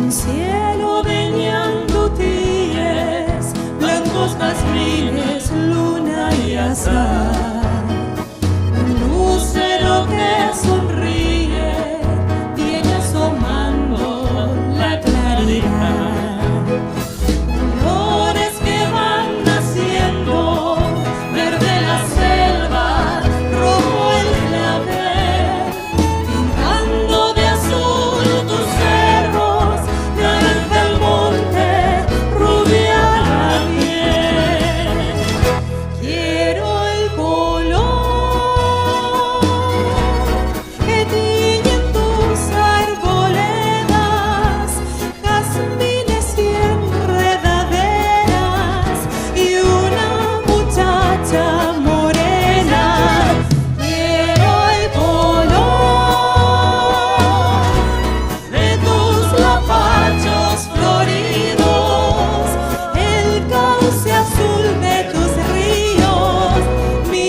un cielo de ñandutíes, blancos jazmines, luna y azar. Un lucero que sonríe, viene asomando la claridad. Colores que van naciendo, verde la selva, rojo el clavel, pintando de azul tus cerros, naranja el monte, rubia la miel. Quiero el color que tiñen tus arboledas, jazmines y enredaderas, y una muchacha morena. Quiero el color de tus lapachos floridos, el cauce azul de tus ríos, mi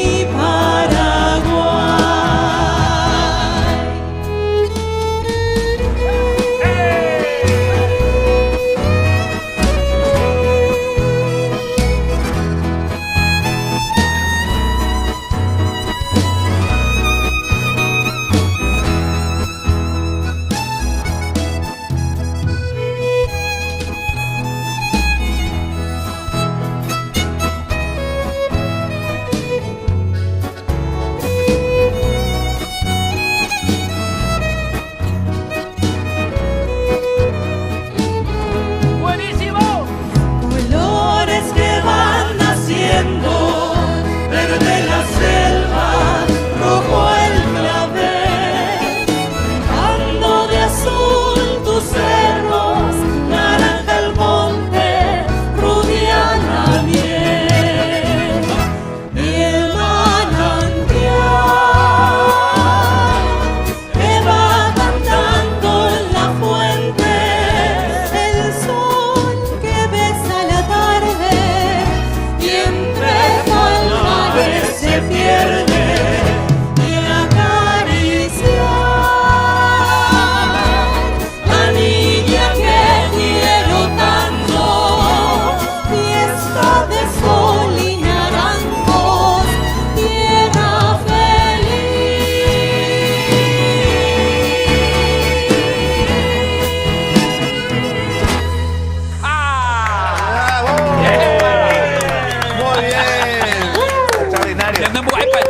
¡Buenísimo! Colores que van naciendo, verde la selva, rojo el clavel, pintando de azul tus cerros, naranja el monte, rubia la miel. El manantial que va cantando en la fuente, el sol que besa la tarde y entre palmares se pierde, y acariciar la niña que quiero tanto, fiesta de sol y naranjos, tierra feliz. ¡Bravo! Muy bien. Extraordinario. Tenemos iPad,